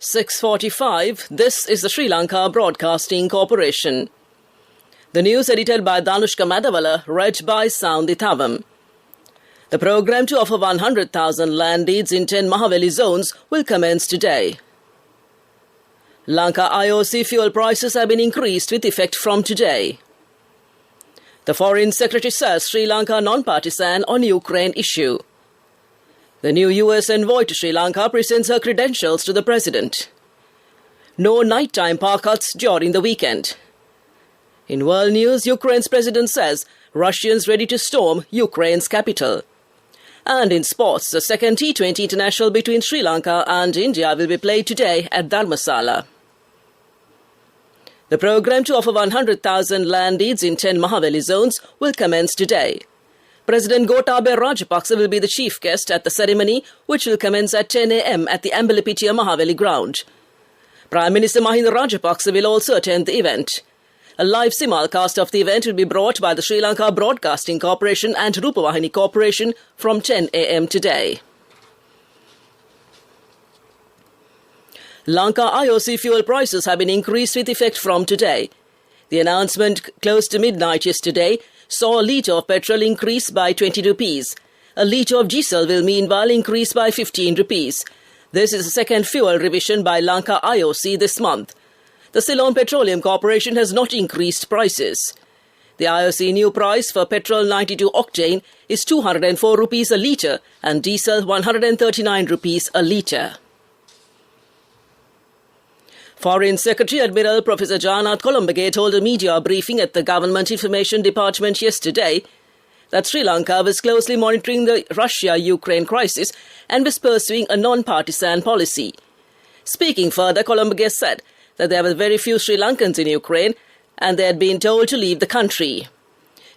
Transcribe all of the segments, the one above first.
6:45, this is the Sri Lanka Broadcasting Corporation. The news edited by Danushka Madavala, read by Soundi Thavam. The program to offer 100,000 land deeds in 10 Mahaveli zones will commence today. Lanka IOC fuel prices have been increased with effect from today. The Foreign Secretary says Sri Lanka non-partisan on Ukraine issue. The new US envoy to Sri Lanka presents her credentials to the president. No nighttime power cuts during the weekend. In world news, Ukraine's president says Russians ready to storm Ukraine's capital. And in sports, the second T20 international between Sri Lanka and India will be played today at Dharmasala. The program to offer 100,000 land deeds in 10 Mahaveli zones will commence today. President Gotabaya Rajapaksa will be the chief guest at the ceremony, which will commence at 10 a.m. at the Ambelipitiya Mahaveli ground. Prime Minister Mahinda Rajapaksa will also attend the event. A live simulcast of the event will be brought by the Sri Lanka Broadcasting Corporation and Rupavahini Corporation from 10 a.m. today. Lanka IOC fuel prices have been increased with effect from today. The announcement close to midnight yesterday saw a litre of petrol increase by 20 rupees. A litre of diesel will meanwhile increase by 15 rupees. This is the second fuel revision by Lanka IOC this month. The Ceylon Petroleum Corporation has not increased prices. The IOC new price for petrol 92 octane is 204 rupees a litre and diesel 139 rupees a litre. Foreign Secretary Admiral Professor Jannath Columbage told a media briefing at the Government Information Department yesterday that Sri Lanka was closely monitoring the Russia-Ukraine crisis and was pursuing a non-partisan policy. Speaking further, Columbage said that there were very few Sri Lankans in Ukraine and they had been told to leave the country.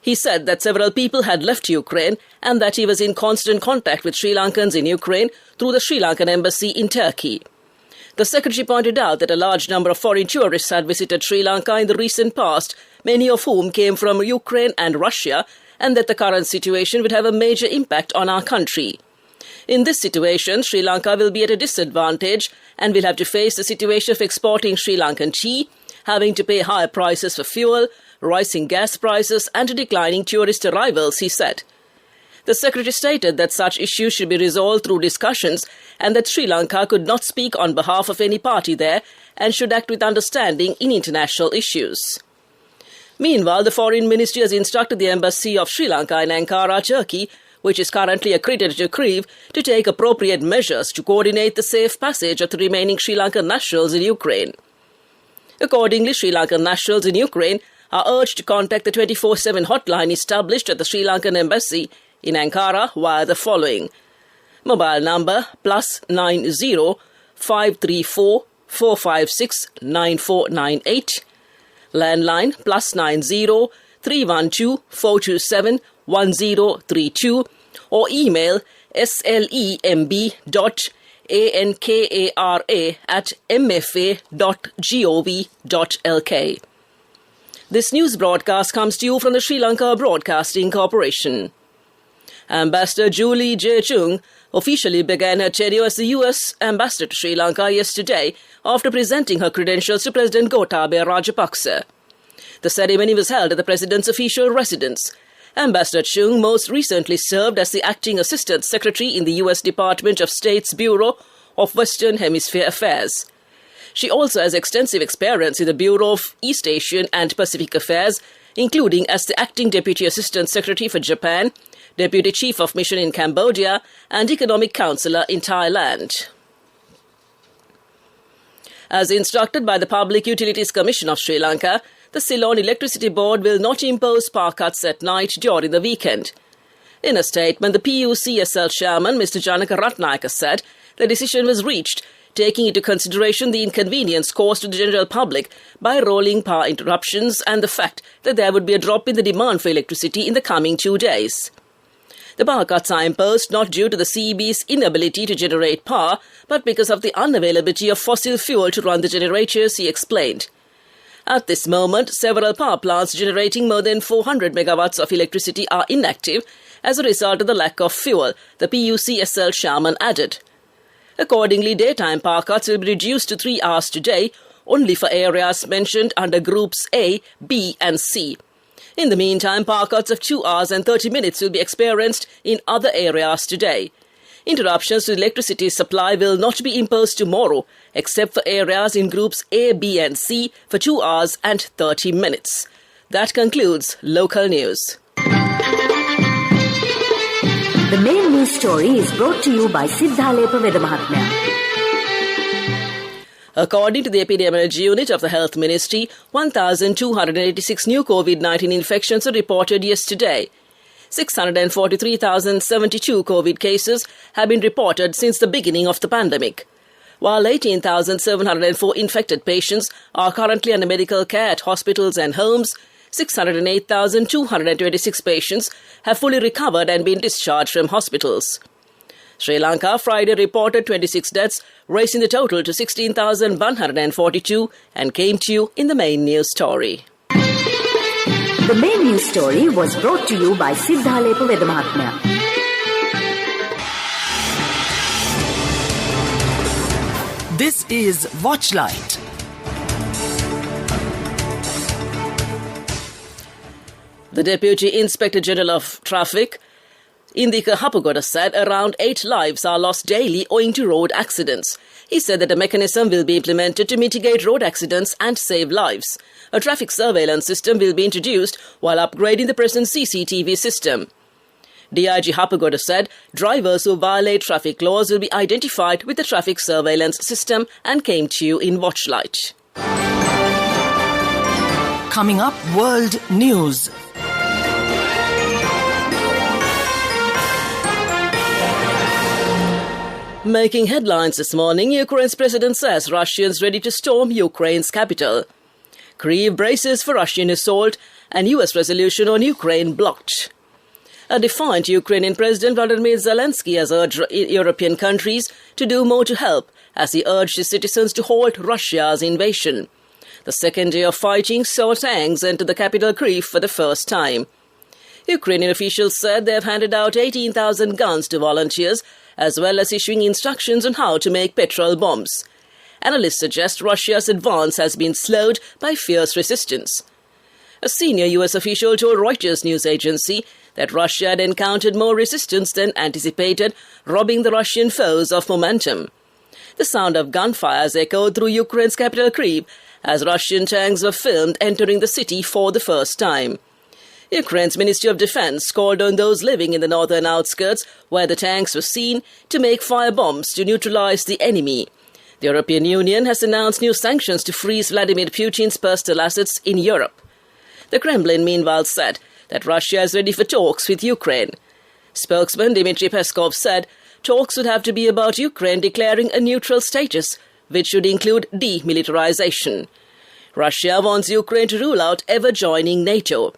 He said that several people had left Ukraine and that he was in constant contact with Sri Lankans in Ukraine through the Sri Lankan embassy in Turkey. The Secretary pointed out that a large number of foreign tourists had visited Sri Lanka in the recent past, many of whom came from Ukraine and Russia, and that the current situation would have a major impact on our country. In this situation, Sri Lanka will be at a disadvantage and will have to face the situation of exporting Sri Lankan tea, having to pay higher prices for fuel, rising gas prices and declining tourist arrivals, he said. The Secretary stated that such issues should be resolved through discussions and that Sri Lanka could not speak on behalf of any party there and should act with understanding in international issues. Meanwhile, the Foreign Ministry has instructed the Embassy of Sri Lanka in Ankara, Turkey, which is currently accredited to Kyiv, to take appropriate measures to coordinate the safe passage of the remaining Sri Lankan nationals in Ukraine. Accordingly, Sri Lankan nationals in Ukraine are urged to contact the 24/7 hotline established at the Sri Lankan Embassy in Ankara via the following: mobile number +90 534 456 9498, landline +90 312 427 1032, or email slemb.ankara@mfa.gov.lk. This news broadcast comes to you from the Sri Lanka Broadcasting Corporation. Ambassador Julie J. Chung officially began her tenure as the U.S. Ambassador to Sri Lanka yesterday after presenting her credentials to President Gotabaya Rajapaksa. The ceremony was held at the President's official residence. Ambassador Chung most recently served as the Acting Assistant Secretary in the U.S. Department of State's Bureau of Western Hemisphere Affairs. She also has extensive experience in the Bureau of East Asian and Pacific Affairs, including as the Acting Deputy Assistant Secretary for Japan, Deputy Chief of Mission in Cambodia, and Economic Counselor in Thailand. As instructed by the Public Utilities Commission of Sri Lanka, the Ceylon Electricity Board will not impose power cuts at night during the weekend. In a statement, the PUCSL chairman, Mr. Janaka Ratnayaka, said the decision was reached taking into consideration the inconvenience caused to the general public by rolling power interruptions and the fact that there would be a drop in the demand for electricity in the coming 2 days. The power cuts are imposed not due to the CEB's inability to generate power, but because of the unavailability of fossil fuel to run the generators, he explained. At this moment, several power plants generating more than 400 megawatts of electricity are inactive as a result of the lack of fuel, the PUCSL chairman added. Accordingly, daytime power cuts will be reduced to 3 hours today, only for areas mentioned under Groups A, B and C. In the meantime, power cuts of 2 hours and 30 minutes will be experienced in other areas today. Interruptions to electricity supply will not be imposed tomorrow, except for areas in Groups A, B and C for 2 hours and 30 minutes. That concludes local news. The main news story is brought to you by Siddhalepa Vedamahatmya. According to the epidemiology unit of the Health Ministry, 1,286 new COVID-19 infections were reported yesterday. 643,072 COVID cases have been reported since the beginning of the pandemic, while 18,704 infected patients are currently under medical care at hospitals and homes. 608,226 patients have fully recovered and been discharged from hospitals. Sri Lanka Friday reported 26 deaths, raising the total to 16,142, and came to you in the main news story. The main news story was brought to you by Siddhalepa Vedamahatmya. This is Watchlight. The Deputy Inspector General of Traffic, Indika Hapugoda, said around 8 lives are lost daily owing to road accidents. He said that a mechanism will be implemented to mitigate road accidents and save lives. A traffic surveillance system will be introduced while upgrading the present CCTV system. DIG Hapugoda said drivers who violate traffic laws will be identified with the traffic surveillance system, and came to you in Watchlight. Coming up, World News. Making headlines this morning, Ukraine's president says Russians ready to storm Ukraine's capital. Kyiv braces for Russian assault, and US resolution on Ukraine blocked. A defiant Ukrainian President Vladimir Zelensky has urged European countries to do more to help, as he urged his citizens to halt Russia's invasion. The second day of fighting saw tanks enter the capital Kyiv for the first time. Ukrainian officials said they have handed out 18,000 guns to volunteers, as well as issuing instructions on how to make petrol bombs. Analysts suggest Russia's advance has been slowed by fierce resistance. A senior US official told Reuters news agency that Russia had encountered more resistance than anticipated, robbing the Russian foes of momentum. The sound of gunfires echoed through Ukraine's capital Kyiv as Russian tanks were filmed entering the city for the first time. Ukraine's Ministry of Defense called on those living in the northern outskirts where the tanks were seen to make firebombs to neutralize the enemy. The European Union has announced new sanctions to freeze Vladimir Putin's personal assets in Europe. The Kremlin, meanwhile, said that Russia is ready for talks with Ukraine. Spokesman Dmitry Peskov said talks would have to be about Ukraine declaring a neutral status, which should include demilitarization. Russia wants Ukraine to rule out ever joining NATO.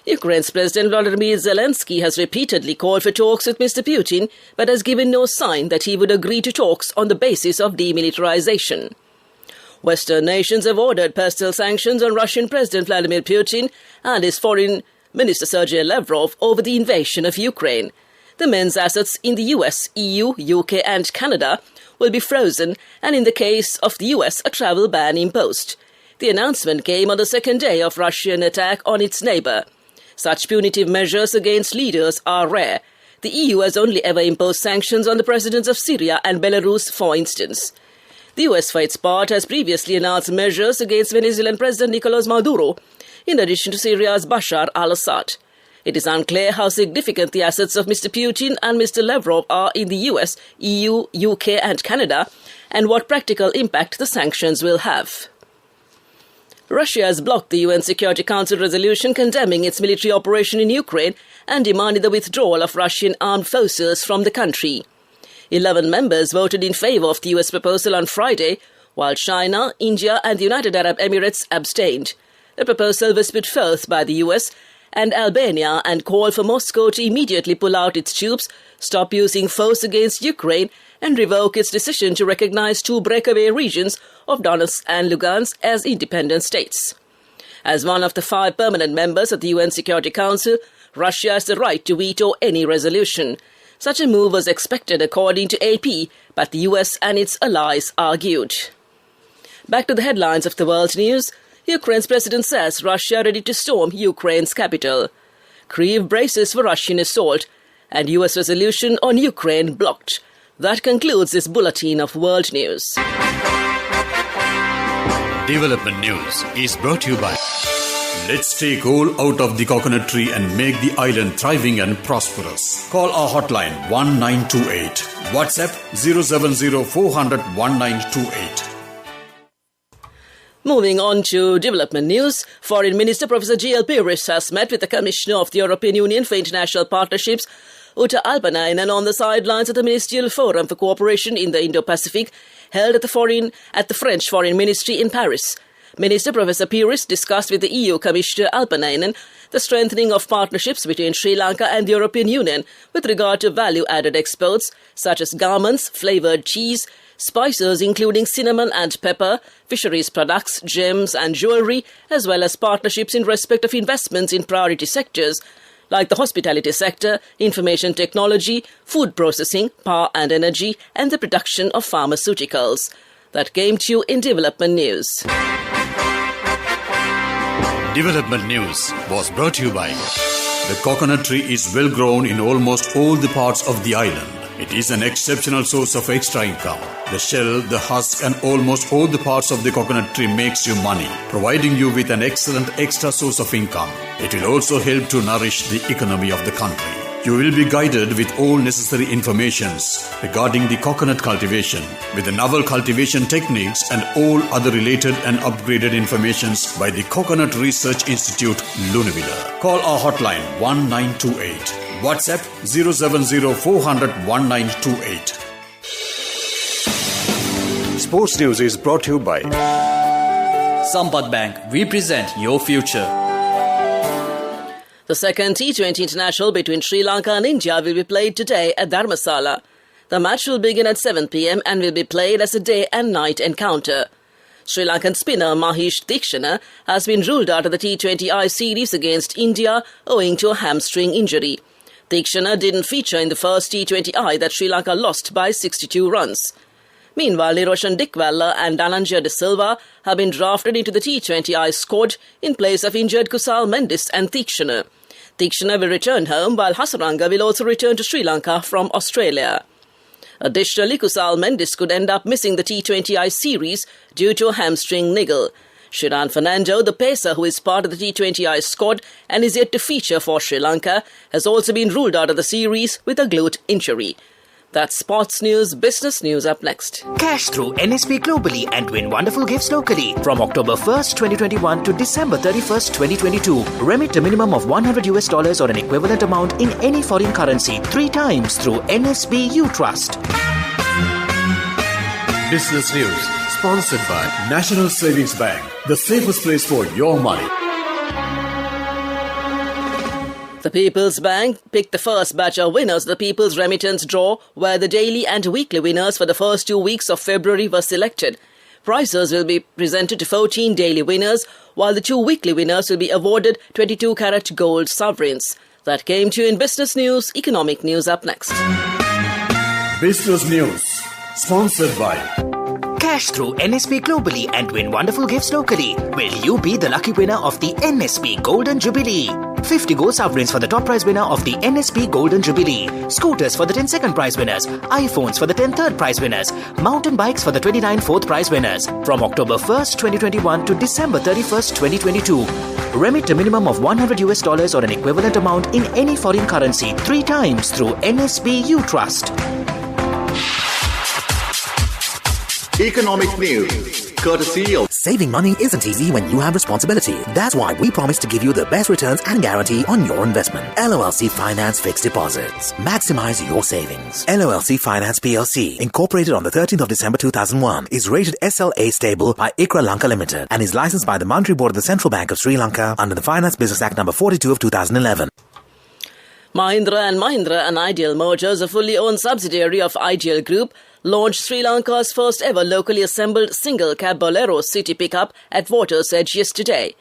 Ukraine's President Volodymyr Zelensky has repeatedly called for talks with Mr. Putin, but has given no sign that he would agree to talks on the basis of demilitarization. Western nations have ordered personal sanctions on Russian President Vladimir Putin and his Foreign Minister Sergei Lavrov over the invasion of Ukraine. The men's assets in the US, EU, UK and Canada will be frozen, and in the case of the US, a travel ban imposed. The announcement came on the second day of Russian attack on its neighbour. Such punitive measures against leaders are rare. The EU has only ever imposed sanctions on the presidents of Syria and Belarus, for instance. The US, for its part, has previously announced measures against Venezuelan President Nicolas Maduro, in addition to Syria's Bashar al-Assad. It is unclear how significant the assets of Mr. Putin and Mr. Lavrov are in the US, EU, UK and Canada, and what practical impact the sanctions will have. Russia has blocked the UN Security Council resolution condemning its military operation in Ukraine and demanded the withdrawal of Russian armed forces from the country. 11 members voted in favour of the US proposal on Friday, while China, India and the United Arab Emirates abstained. The proposal was put forth by the US and Albania and called for Moscow to immediately pull out its troops, stop using force against Ukraine and revoke its decision to recognize 2 breakaway regions of Donetsk and Lugansk as independent states. As one of the 5 permanent members of the UN Security Council, Russia has the right to veto any resolution. Such a move was expected according to AP, but the US and its allies argued. Back to the headlines of the world news. Ukraine's president says Russia ready to storm Ukraine's capital. Kyiv braces for Russian assault, and US resolution on Ukraine blocked. That concludes this bulletin of world news. Development News is brought to you by Let's take coal out of the coconut tree and make the island thriving and prosperous. Call our hotline 1928. WhatsApp 070 400 1928. Moving on to development news, Foreign Minister Professor G.L. Peiris has met with the Commissioner of the European Union for International Partnerships, Uta Alpanainen, on the sidelines of the Ministerial Forum for Cooperation in the Indo-Pacific held at the French Foreign Ministry in Paris. Minister Professor Peiris discussed with the EU Commissioner Alpanainen the strengthening of partnerships between Sri Lanka and the European Union with regard to value-added exports such as garments, flavoured cheese, spices including cinnamon and pepper, fisheries products, gems and jewellery, as well as partnerships in respect of investments in priority sectors like the hospitality sector, information technology, food processing, power and energy, and the production of pharmaceuticals. That came to you in Development News. Development News was brought to you by the coconut tree is well grown in almost all the parts of the island. It is an exceptional source of extra income. The shell, the husk and almost all the parts of the coconut tree makes you money, providing you with an excellent extra source of income. It will also help to nourish the economy of the country. You will be guided with all necessary informations regarding the coconut cultivation, with the novel cultivation techniques and all other related and upgraded informations by the Coconut Research Institute, Lunavilla. Call our hotline 1928. WhatsApp 070 400 1928. Sports News is brought to you by Sampath Bank. We present your future. The second T20 international between Sri Lanka and India will be played today at Dharmasala. The match will begin at 7 p.m. and will be played as a day and night encounter. Sri Lankan spinner Mahesh Theekshana has been ruled out of the T20I series against India owing to a hamstring injury. Theekshana didn't feature in the first T20I that Sri Lanka lost by 62 runs. Meanwhile, Niroshan Dickwella and Dhananjaya De Silva have been drafted into the T20I squad in place of injured Kusal Mendis and Theekshana. Theekshana will return home while Hasaranga will also return to Sri Lanka from Australia. Additionally, Kusal Mendis could end up missing the T20I series due to a hamstring niggle. Shiran Fernando, the pacer who is part of the T20I squad and is yet to feature for Sri Lanka, has also been ruled out of the series with a glute injury. That's sports news. Business news up next. Cash through NSP globally and win wonderful gifts locally. From October 1st, 2021 to December 31st, 2022. Remit a minimum of $100 or an equivalent amount in any foreign currency 3 times through NSB U Trust. Business News, sponsored by National Savings Bank, the safest place for your money. The People's Bank picked the first batch of winners of the People's Remittance Draw, where the daily and weekly winners for the first 2 weeks of February were selected. Prizes will be presented to 14 daily winners, while the 2 weekly winners will be awarded 22-carat gold sovereigns. That came to you in Business News. Economic news up next. Business News, sponsored by Cash through NSP globally and win wonderful gifts locally. Will you be the lucky winner of the NSP Golden Jubilee? 50 gold sovereigns for the top prize winner of the NSP Golden Jubilee. Scooters for the 10 second prize winners. iPhones for the 10 third prize winners. Mountain bikes for the 29 fourth prize winners. From October 1st, 2021 to December 31st, 2022. Remit a minimum of $100 or an equivalent amount in any foreign currency 3 times through NSB U Trust. Economic news, courtesy of... Saving money isn't easy when you have responsibility. That's why we promise to give you the best returns and guarantee on your investment. LOLC Finance Fixed Deposits. Maximize your savings. LOLC Finance PLC, incorporated on the 13th of December 2001, is rated SLA stable by ICRA Lanka Limited and is licensed by the Monetary Board of the Central Bank of Sri Lanka under the Finance Business Act number 42 of 2011. Mahindra & Mahindra and Ideal Motors, a fully owned subsidiary of Ideal Group, launched Sri Lanka's first ever locally assembled single-cab Bolero city pickup at Water's Edge yesterday.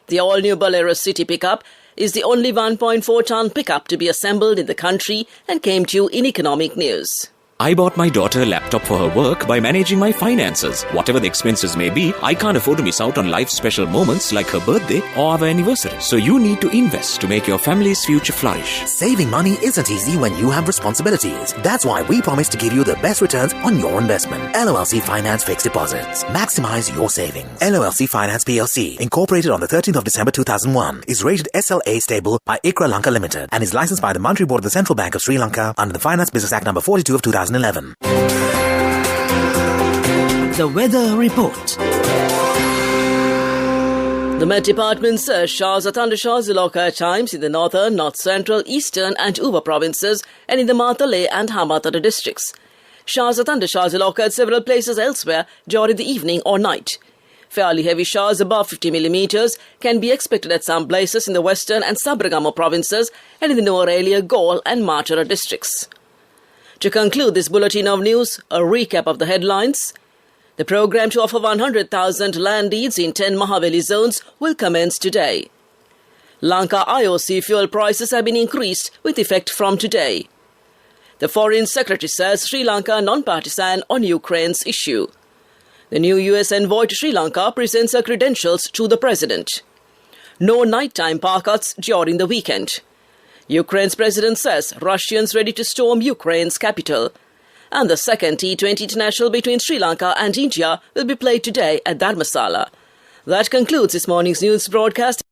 The all-new Bolero City pickup is the only 1.4-ton pickup to be assembled in the country and came to you in economic news. I bought my daughter a laptop for her work by managing my finances. Whatever the expenses may be, I can't afford to miss out on life's special moments like her birthday or our anniversary. So you need to invest to make your family's future flourish. Saving money isn't easy when you have responsibilities. That's why we promise to give you the best returns on your investment. LOLC Finance Fixed Deposits. Maximize your savings. LOLC Finance PLC, incorporated on the 13th of December 2001, is rated SLA stable by ICRA Lanka Limited and is licensed by the Monetary Board of the Central Bank of Sri Lanka under the Finance Business Act number 42 of 2011. The weather report. The Met Department says showers or thundershowers will occur at times in the northern, north central, eastern and Uva provinces and in the Matale and Hambantota districts. Showers or thundershowers will occur at several places elsewhere during the evening or night. Fairly heavy showers above 50 millimeters can be expected at some places in the western and Sabragamo provinces and in the Nuwara, Galle and Matara districts. To conclude this bulletin of news, a recap of the headlines. The program to offer 100,000 land deeds in 10 Mahaveli zones will commence today. Lanka IOC fuel prices have been increased with effect from today. The Foreign Secretary says Sri Lanka non-partisan on Ukraine's issue. The new US envoy to Sri Lanka presents her credentials to the President. No nighttime parkouts during the weekend. Ukraine's president says Russians ready to storm Ukraine's capital. And the second T20 international between Sri Lanka and India will be played today at Dharmasala. That concludes this morning's news broadcast.